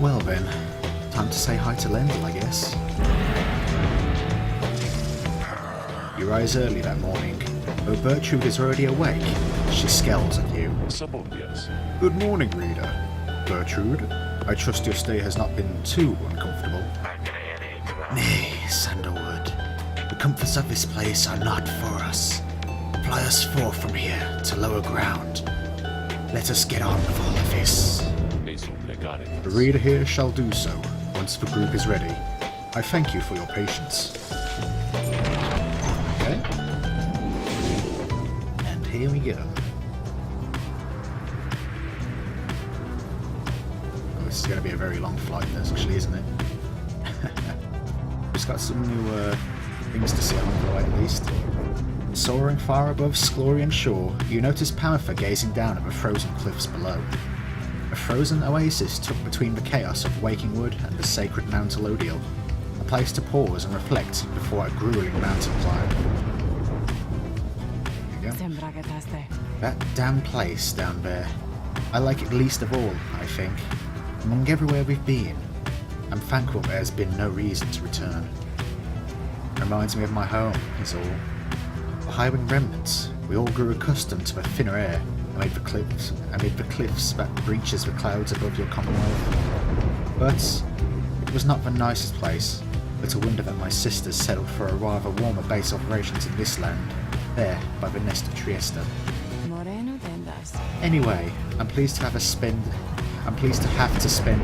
Well then, time to say hi to Lendl, I guess. You rise early that morning, though Gertrude is already awake. She scowls at you. Good morning, reader. Gertrude, I trust your stay has not been too uncomfortable. Nay, Sandalwood. The comforts of this place are not for us. Fly us forth from here to lower ground. Let us get on with all of this. The reader here shall do so, once the group is ready. I thank you for your patience. Okay. And here we go. Oh, this is going to be a very long flight, actually, isn't it? Just got some new things to see along the way, at least. Soaring far above Sklorian shore, you notice Pyre gazing down at the frozen cliffs below. A frozen oasis tucked between the chaos of Wakingwood and the sacred Mount Elodial, a place to pause and reflect before a grueling mountain climb. There you go. That damn place down there. I like it least of all, I think. Among everywhere we've been, I'm thankful there has been no reason to return. Reminds me of my home, is all. The Highwind remnants, we all grew accustomed to the thinner air amid the cliffs that breaches the clouds above your commonwealth. But it was not the nicest place, but a wonder that my sisters settled for a rather warmer base operations in this land, there by the nest of Trieste. Anyway, I'm pleased to have to spend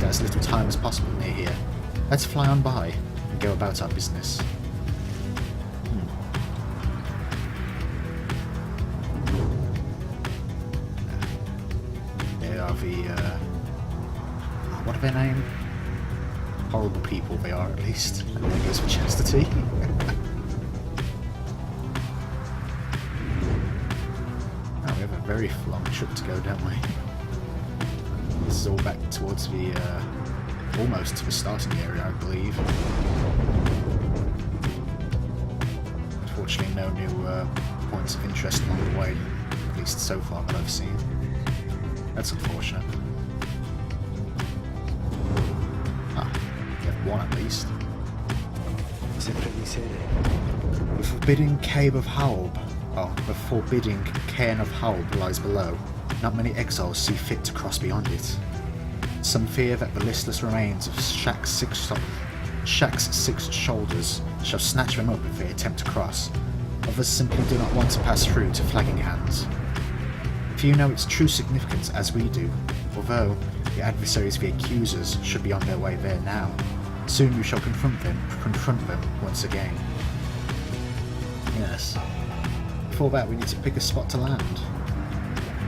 as little time as possible near here. Let's fly on by and go about our business. What are their name? Horrible people they are, at least. And there goes for chastity. Oh, we have a very long trip to go, don't we? This is all back towards the, almost to the starting area, I believe. Unfortunately, no new points of interest along the way, at least so far that I've seen. That's unfortunate. One at least. The forbidding cave of Haub, the forbidding cairn of Haub lies below. Not many exiles see fit to cross beyond it. Some fear that the listless remains of Shaq's six shoulders shall snatch them up if they attempt to cross. Others simply do not want to pass through to flagging hands. Few know its true significance as we do, although the adversaries, the accusers, should be on their way there now. Soon you shall confront them once again. Yes. Before that, we need to pick a spot to land.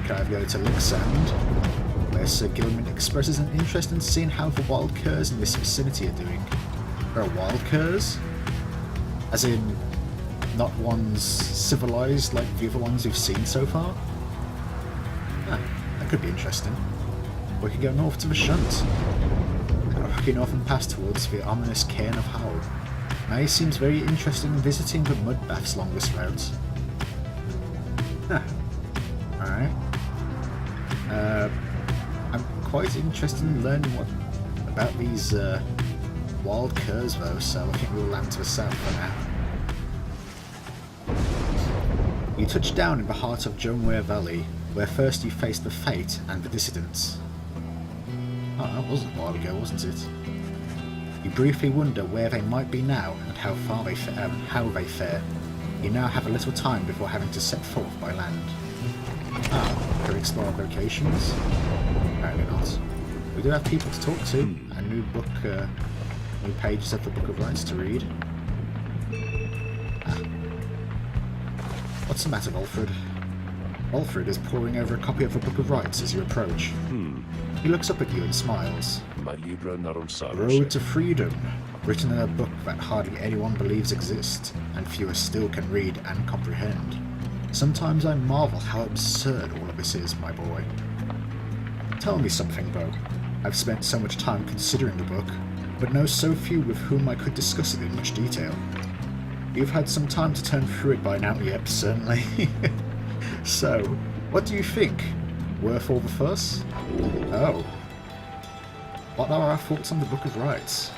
Can I go to Lixsand, where Sir Gilman expresses an interest in seeing how the wild curs in this vicinity are doing. There are wild curs? As in, not ones civilized like the other ones we've seen so far? Ah, that could be interesting. We could go north to the Shunt. Rocky Northern pass towards the ominous cairn of Howl. May seems very interested in visiting the mud baths along this route. Huh. Alright. I'm quite interested in learning about these wild curs though, so I think we'll land to the south for now. You touch down in the heart of Jonware Valley, where first you faced the Fate and the Dissidents. Oh, that was a while ago, wasn't it? You briefly wonder where they might be now and how they fare. You now have a little time before having to set forth by land. Ah, can we explore locations? Apparently not. We do have people to talk to, a new book, new pages of the Book of Rites to read. Ah. What's the matter, Alfred? Alfred is poring over a copy of the Book of Rites as you approach. He looks up at you and smiles. Road to Freedom, written in a book that hardly anyone believes exists, and fewer still can read and comprehend. Sometimes I marvel how absurd all of this is, my boy. Tell me something, Bo. I've spent so much time considering the book, but know so few with whom I could discuss it in much detail. You've had some time to turn through it by now, yep, certainly. So, what do you think? Worth all the fuss? Oh. What are our thoughts on the Book of Rites?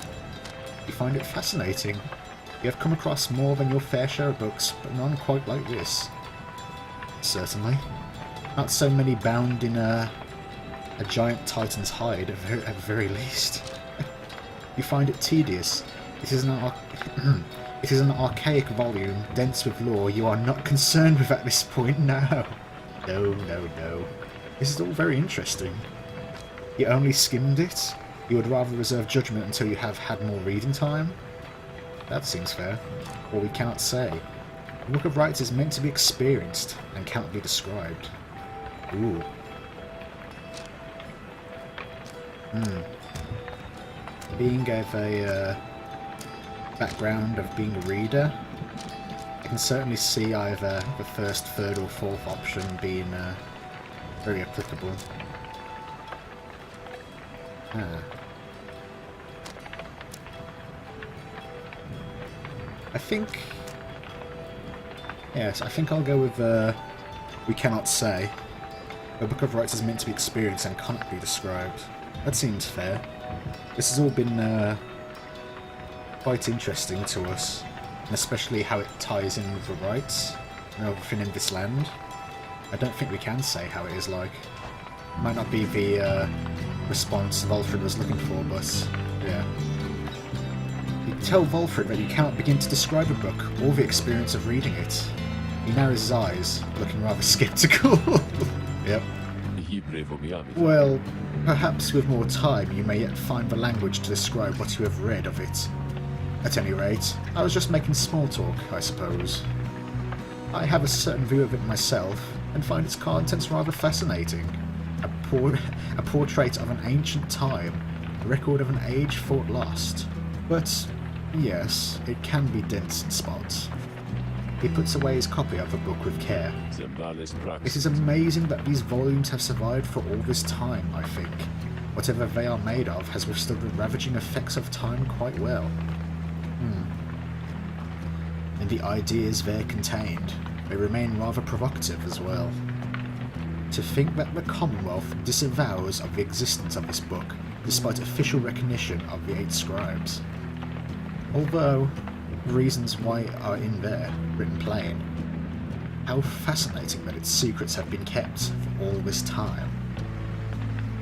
You find it fascinating. You have come across more than your fair share of books, but none quite like this. Certainly. Not so many bound in a giant titan's hide, at the very least. You find it tedious. It is an archaic volume, dense with lore you are not concerned with at this point now. No. This is all very interesting. You only skimmed it? You would rather reserve judgment until you have had more reading time? That seems fair. Or we cannot say. The Book of Rites is meant to be experienced and cannot be described. Ooh. Being of a background of being a reader, I can certainly see either the first, third or fourth option being very applicable. I think... Yes, I think I'll go with we cannot say. The Book of Rites is meant to be experienced and cannot be described. That seems fair. This has all been quite interesting to us, and especially how it ties in with the rites and everything in this land. I don't think we can say how it is like. Might not be the response Volfred was looking for, but yeah. You tell Volfred that you cannot begin to describe a book or the experience of reading it. He narrows his eyes, looking rather sceptical. Yep. Well, perhaps with more time you may yet find the language to describe what you have read of it. At any rate, I was just making small talk, I suppose. I have a certain view of it myself, and find its contents rather fascinating. A portrait of an ancient time, a record of an age thought lost. But, yes, it can be dense in spots. He puts away his copy of the book with care. It is amazing that these volumes have survived for all this time, I think. Whatever they are made of has withstood the ravaging effects of time quite well. And the ideas there contained, they remain rather provocative as well. To think that the Commonwealth disavows of the existence of this book, despite official recognition of the 8 scribes. Although, the reasons why are in there, written plain. How fascinating that its secrets have been kept for all this time.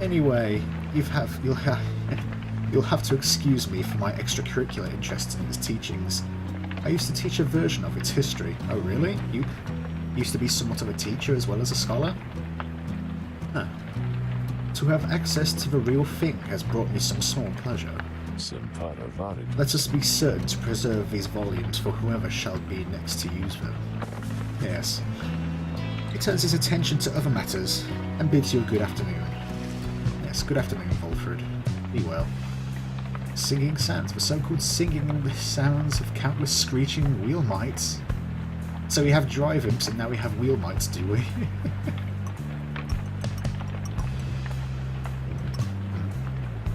Anyway, you'll have to excuse me for my extracurricular interest in its teachings. I used to teach a version of its history. Oh really? You used to be somewhat of a teacher as well as a scholar? Huh. To have access to the real thing has brought me some small pleasure. Let us be certain to preserve these volumes for whoever shall be next to use them. Yes. He turns his attention to other matters and bids you a good afternoon. Yes, good afternoon, Volfred. Be well. Singing sounds, the so-called singing and the sounds of countless screeching wheel mites. So we have drive imps and now we have wheel mites, do we?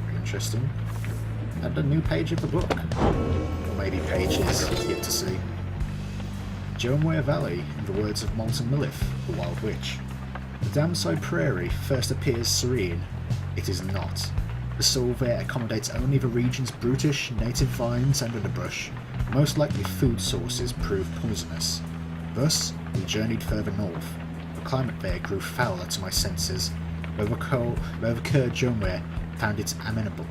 Very interesting. And a new page of the book. Or maybe pages, yet to see. Joanware Valley, in the words of Molten Millith, the Wild Witch. The Damside Prairie first appears serene. It is not. The soil there accommodates only the region's brutish native vines and underbrush. Most likely food sources prove poisonous. Thus, we journeyed further north. The climate there grew fouler to my senses, where the Kerr Joanware found it amenable.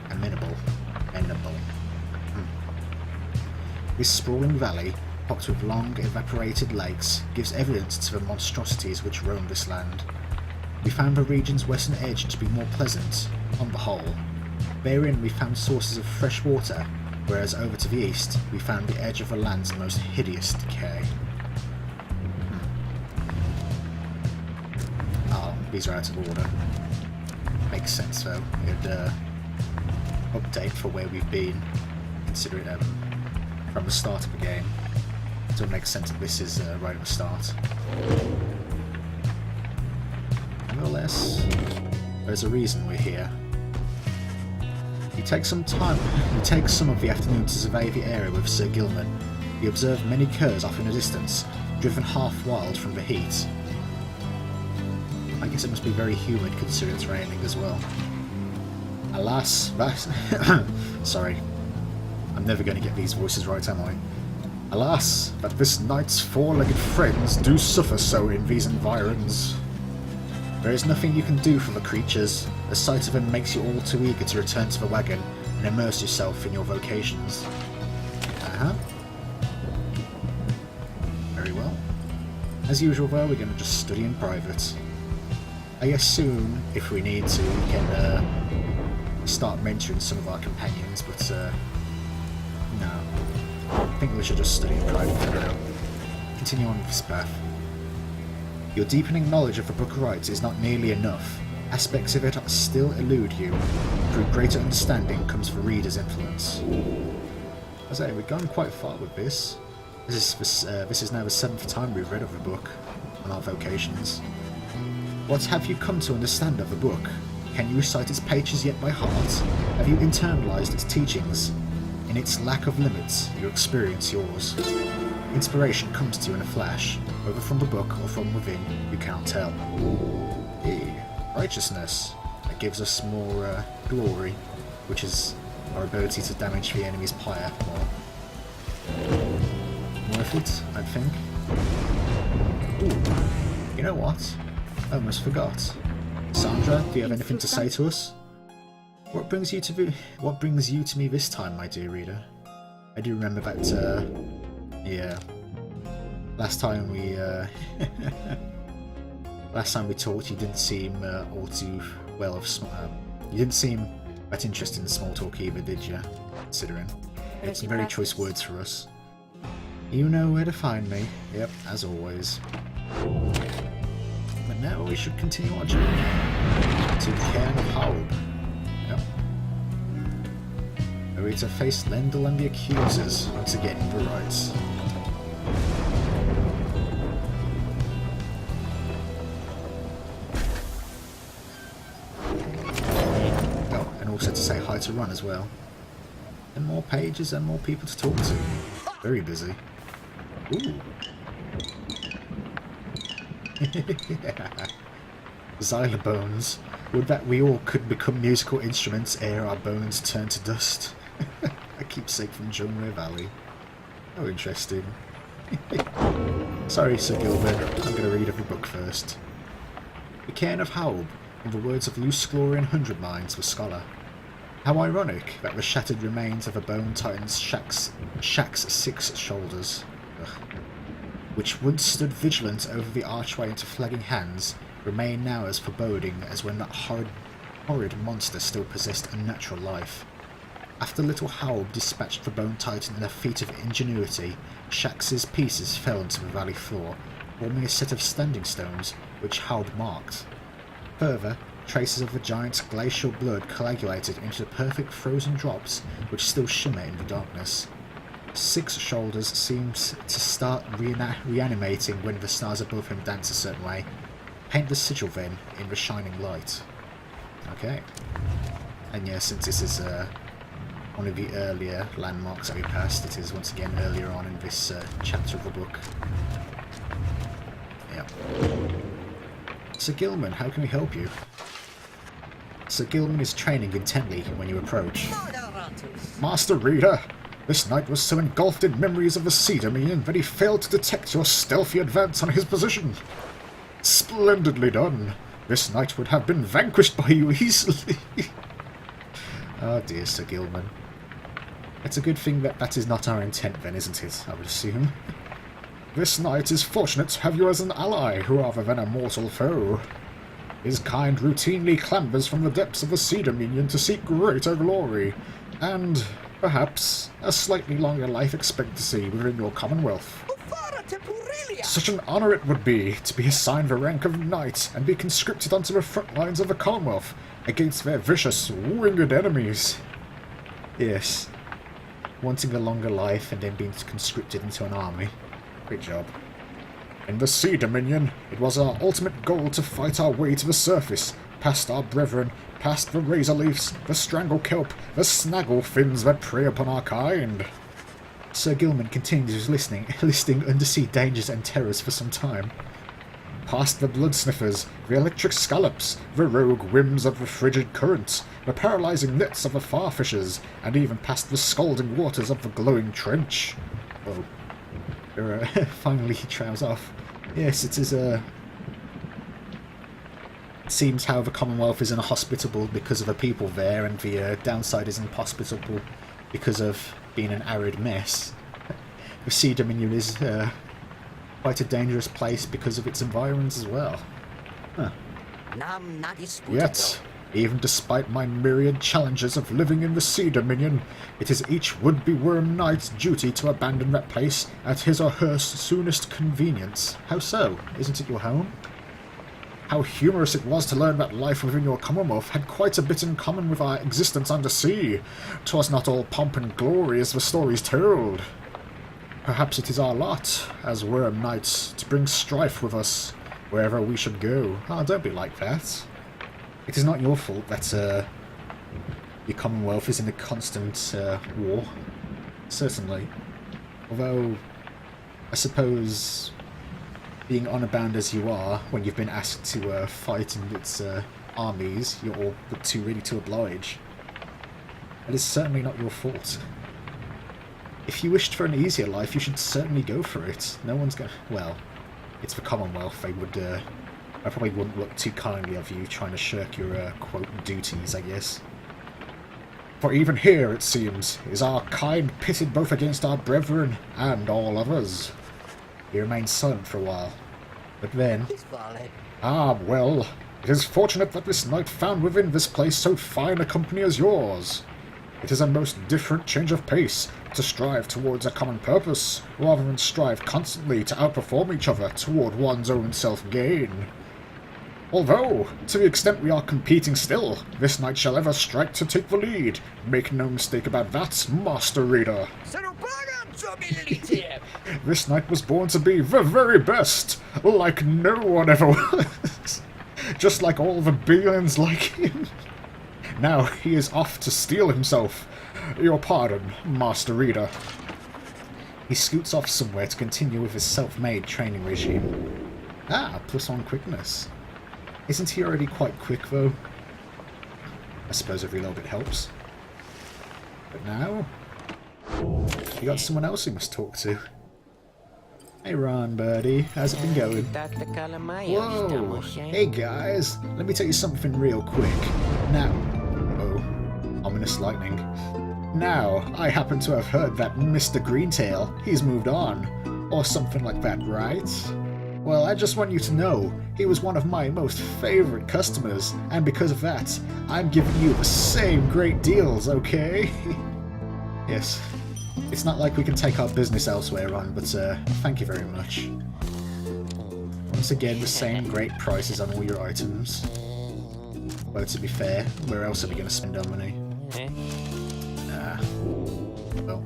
This sprawling valley, topped with long evaporated lakes, gives evidence to the monstrosities which roam this land. We found the region's western edge to be more pleasant, on the whole. Therein we found sources of fresh water, whereas over to the east we found the edge of the land's most hideous decay. Oh, these are out of order. Makes sense though. It'd update for where we've been, considering from the start of the game. So it makes sense that this is right at the start. Nevertheless, there's a reason we're here. We take some of the afternoon to survey the area with Sir Gilman. We observe many curs off in the distance, driven half wild from the heat. I guess it must be very humid considering it's raining as well. Alas, that... Sorry. I'm never going to get these voices right, am I? Alas, that this knight's four-legged friends do suffer so in these environs. There is nothing you can do for the creatures. The sight of them makes you all too eager to return to the wagon and immerse yourself in your vocations. Uh-huh. Very well. As usual though, we're going to just study in private. I assume, if we need to, we can start mentoring some of our companions, but no. I think we should just study in private for now. Continue on with this path. Your deepening knowledge of the Book of Rites is not nearly enough. Aspects of it still elude you. Through greater understanding comes the reader's influence. As I say, we've gone quite far with this. This is now the 7th time we've read of the book on our vocations. What have you come to understand of the book? Can you recite its pages yet by heart? Have you internalized its teachings? In its lack of limits, you experience yours. Inspiration comes to you in a flash, whether from the book or from within, you cannot tell. Hey, righteousness. That gives us more glory, which is our ability to damage the enemy's pyre more. Worth it, I think. Ooh, you know what? I almost forgot. Sandra, do you have anything to say to us? What brings you to me this time, my dear reader? I do remember that, yeah. Last time we talked, you didn't seem all too well of you didn't seem that interested in small talk either, did you? Considering it's very choice words for us. You know where to find me. Yep, as always. But now we should continue our journey to the cairn of Haub. Yep. Where we to face Lendl and the accusers once again in the rites. Oh, and also to say hi to Ron as well. And more pages and more people to talk to. Very busy. Ooh. Xylophones. Would that we all could become musical instruments ere our bones turn to dust. A keepsake from Jungle Valley. Oh, interesting. Sorry, Sir Gilbert. I'm going to read every book first. The Cairn of Haub, in the words of Luce Glorian Hundredminds, the scholar. How ironic that the shattered remains of a bone titan's shack's 6 shoulders, which once stood vigilant over the archway into flagging hands, remain now as foreboding as when that horrid monster still possessed unnatural life. After little Haub dispatched the bone titan in a feat of ingenuity, Shax's pieces fell into the valley floor, forming a set of standing stones which Haub marked. Further, traces of the giant's glacial blood coagulated into the perfect frozen drops which still shimmer in the darkness. 6 shoulders seems to start reanimating when the stars above him dance a certain way. Paint the sigil then in the shining light. Okay. And yeah, since this is one of the earlier landmarks that we passed, it is once again earlier on in this chapter of the book. Yep. Sir Gilman, how can we help you? Sir Gilman is training intently when you approach. Master Reader! This knight was so engulfed in memories of the Cedar Minion that he failed to detect your stealthy advance on his position. Splendidly done. This knight would have been vanquished by you easily. Oh dear, Sir Gilman. It's a good thing that that is not our intent then, isn't it, I would assume. This knight is fortunate to have you as an ally, rather than a mortal foe. His kind routinely clambers from the depths of the Cedar Minion to seek greater glory, and, perhaps, a slightly longer life expectancy within your commonwealth. Such an honour it would be to be assigned the rank of knight and be conscripted onto the front lines of the Commonwealth against their vicious, winged enemies. Yes, wanting a longer life and then being conscripted into an army. Great job. In the Sea Dominion, it was our ultimate goal to fight our way to the surface, past our brethren, past the razor leafs, the strangle kelp, the snaggle fins that prey upon our kind. Sir Gilman continues listing undersea dangers and terrors for some time. past the blood sniffers, the electric scallops, the rogue whims of the frigid current, the paralysing nets of the farfishes, and even past the scalding waters of the glowing trench. Oh. Finally he trows off. Yes, it is It seems how the Commonwealth is inhospitable because of the people there, and the downside is inhospitable because of being an arid mess. The Sea Dominion is quite a dangerous place because of its environs as well. Huh. Yet, even despite my myriad challenges of living in the Sea Dominion, it is each would-be worm knight's duty to abandon that place at his or her soonest convenience. How so? Isn't it your home? How humorous it was to learn that life within your Commonwealth had quite a bit in common with our existence under sea. 'Twas not all pomp and glory as the stories told. Perhaps it is our lot, as worm knights, to bring strife with us wherever we should go. Ah, don't be like that. It is not your fault that your Commonwealth is in a constant war. Certainly. Although, I suppose, being honour-bound as you are, when you've been asked to fight in its armies, you're all but too ready to oblige. It is certainly not your fault. If you wished for an easier life, you should certainly go for it. No one's going to... Well, it's the Commonwealth. They would... I probably wouldn't look too kindly of you trying to shirk your, quote, duties, I guess. For even here, it seems, is our kind pitted both against our brethren and all others. He remained silent for a while. But then... Ah, well, it is fortunate that this knight found within this place so fine a company as yours. It is a most different change of pace to strive towards a common purpose, rather than strive constantly to outperform each other toward one's own self-gain. Although, to the extent we are competing still, this knight shall ever strike to take the lead. Make no mistake about that, Master Reader. This knight was born to be the very best, like no one ever was. Just like all the billions like him. Now he is off to steal himself. Your pardon, Master Reader. He scoots off somewhere to continue with his self-made training regime. Ah, +1 quickness. Isn't he already quite quick, though? I suppose every little bit helps. But now... you got someone else you must talk to. Hey Ron, buddy. How's it been going? Whoa! Hey guys! Let me tell you something real quick. Now... oh. Ominous lightning. Now, I happen to have heard that Mr. Greentail, he's moved on. Or something like that, right? Well, I just want you to know, he was one of my most favourite customers, and because of that, I'm giving you the same great deals, okay? Yes. It's not like we can take our business elsewhere, Ron, but thank you very much. Once again, the same great prices on all your items. Well, to be fair, where else are we going to spend our money? Nah. Well.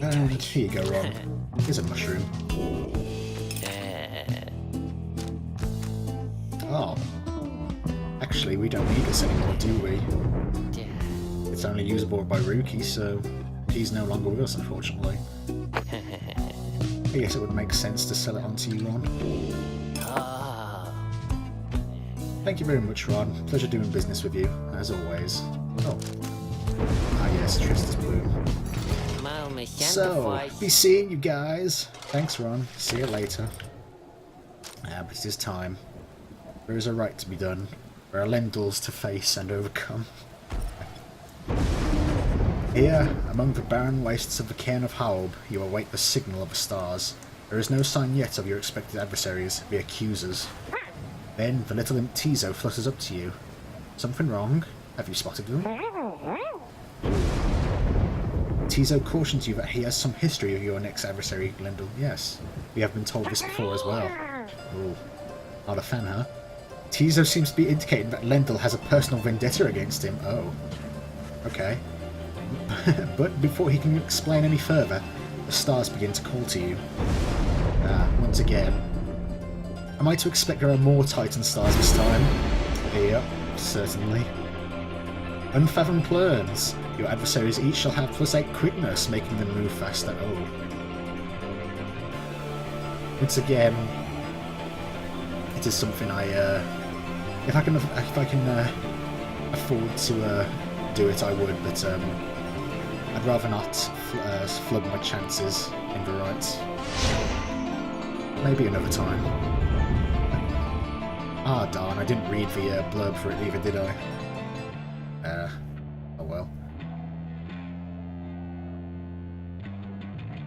And here you go, Ron. Here's a mushroom. Oh. Actually, we don't need this anymore, do we? It's only usable by Ruki, so he's no longer with us, unfortunately. I guess it would make sense to sell it on to you, Ron. Thank you very much, Ron. Pleasure doing business with you, as always. Oh. Ah yes, Tristus Bloom. So, be seeing you guys. Thanks, Ron. See you later. Ah, but it is time. There is a right to be done. There are Lendals to face and overcome. Here, among the barren wastes of the cairn of Haub, you await the signal of the stars. There is no sign yet of your expected adversaries, the accusers. Then the little imp Tizo flutters up to you. Something wrong? Have you spotted them? Tizo cautions you that he has some history of your next adversary, Glendal. Yes, we have been told this before as well. Oh, not a fan, huh? Tizo seems to be indicating that Lendl has a personal vendetta against him. Oh, okay. But before he can explain any further, the stars begin to call to you. Once again. Am I to expect there are more Titan stars this time? Yep, certainly. Unfathomed plans. Your adversaries each shall have +8 quickness, making them move faster. Oh. Once again, it is something if I can afford to do it, I would, but I'd rather not flub my chances in the right. Maybe another time. Ah, darn, I didn't read the blurb for it either, did I? Oh well.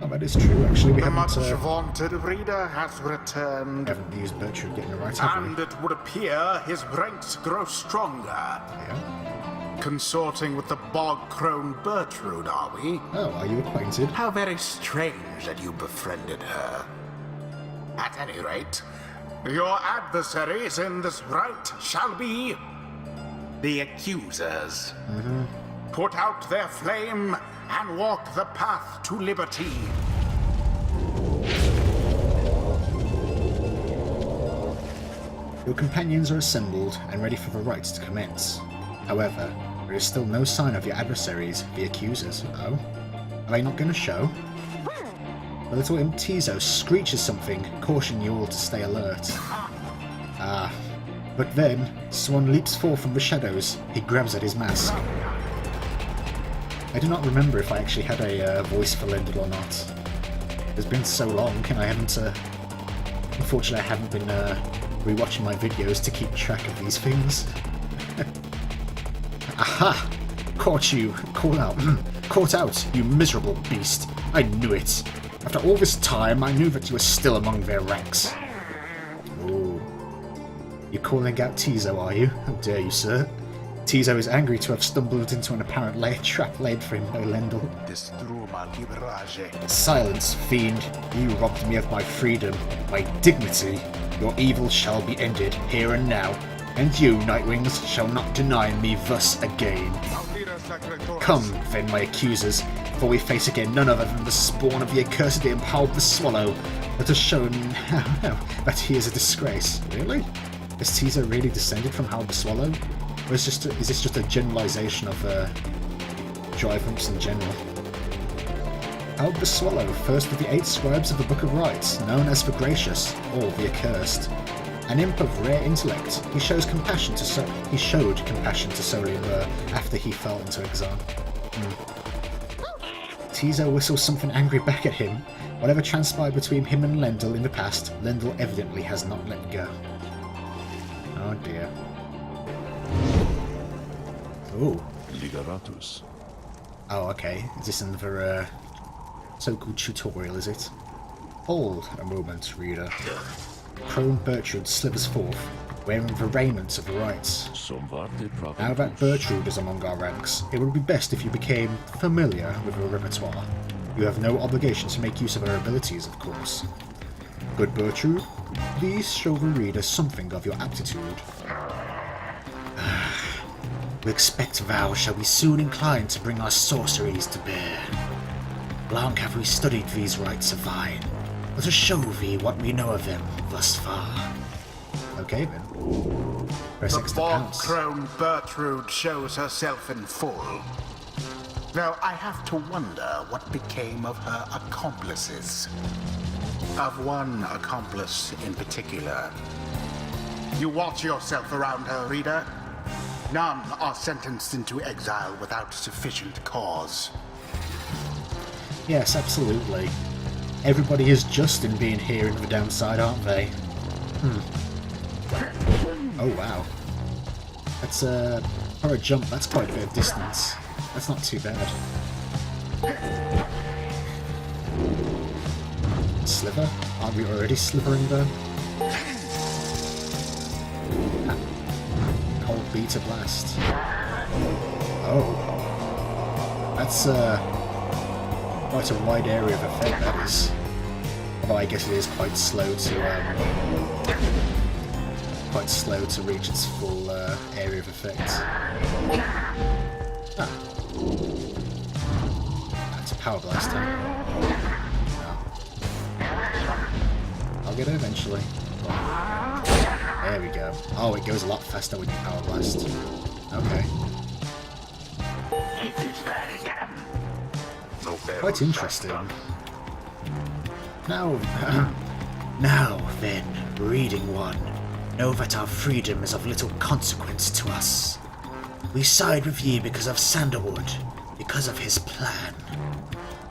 Oh, that is true, actually. We haven't, the much vaunted reader has returned. We haven't used Bertrude getting it right, have we? And it would appear his ranks grow stronger. Yeah. Consorting with the bog-crone Bertrude, are we? Oh, are you acquainted? How very strange that you befriended her. At any rate, your adversaries in this right shall be the accusers. Put out their flame and walk the path to liberty. Your companions are assembled and ready for the rites to commence. However, there is still no sign of your adversaries, the accusers. Oh? Are they not going to show? The little imp Tizo screeches something, cautioning you all to stay alert. Ah. But then, Swan leaps forth from the shadows. He grabs at his mask. I do not remember if I actually had a voice for Lendl or not. It's been so long, and I haven't... unfortunately, I haven't been rewatching my videos to keep track of these things. Aha! Caught you! Caught out! Caught out, you miserable beast! I knew it! After all this time, I knew that you were still among their ranks. Ooh. You're calling out Tizo, are you? How dare you, sir? Tizo is angry to have stumbled into an apparent trap laid for him by Lendl. Silence, fiend. You robbed me of my freedom, my dignity. Your evil shall be ended, here and now. And you, Nightwings, shall not deny me thus again. Come, then, my accusers, for we face again none other than the spawn of the accursed imp Howled the Swallow, that has shown that he is a disgrace. Really? Is Tizo really descended from Howled the Swallow? Or is this just a generalization of drive imps in general? Howled the Swallow, first of the 8 scribes of the Book of Rites, known as the Gracious, or the Accursed. An imp of rare intellect, he showed compassion to Solinger after he fell into exile. Tizo whistles something angry back at him. Whatever transpired between him and Lendl in the past, Lendl evidently has not let go. Oh dear. Ooh. Ligaratus. Oh, okay. Is this another so-called tutorial, is it? Hold a moment, reader. Crone Bertrude slithers forth, wearing the raiment of the rites. Now that Bertrude is among our ranks, it would be best if you became familiar with her repertoire. You have no obligation to make use of her abilities, of course. Good Bertrude, please show the reader something of your aptitude. We expect thou shall be soon inclined to bring our sorceries to bear. Long have we studied these rites of thine. Let us show thee what we know of them thus far. Okay then. Press X to pounce. The bog-crone Bertrude shows herself in full. Though I have to wonder what became of her accomplices. Of one accomplice in particular. You watch yourself around her, reader. None are sentenced into exile without sufficient cause. Yes, absolutely. Everybody is just in being here in the downside, aren't they? Oh wow. That's for a jump, that's quite a bit of distance. That's not too bad. Sliver? Aren't we already slithering though? Cold beta blast. Oh. That's quite a wide area of effect, that is. Although I guess it is quite slow to reach its full area of effect. Ah. That's a power blast, huh? No. I'll get it eventually. There we go. Oh, it goes a lot faster when you power blast. Okay. Quite interesting. Now, now then, reading one, know that our freedom is of little consequence to us. We side with ye because of Sandalwood, because of his plan.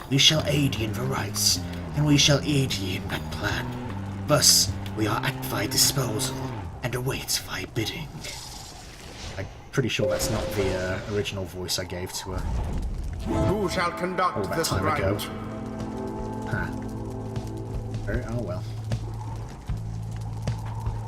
We shall aid ye in the rights, and we shall aid ye in that plan. Thus, we are at thy disposal, and await thy bidding. I'm pretty sure that's not the original voice I gave to her. Who shall conduct all that this time right? ago. Huh. Oh well.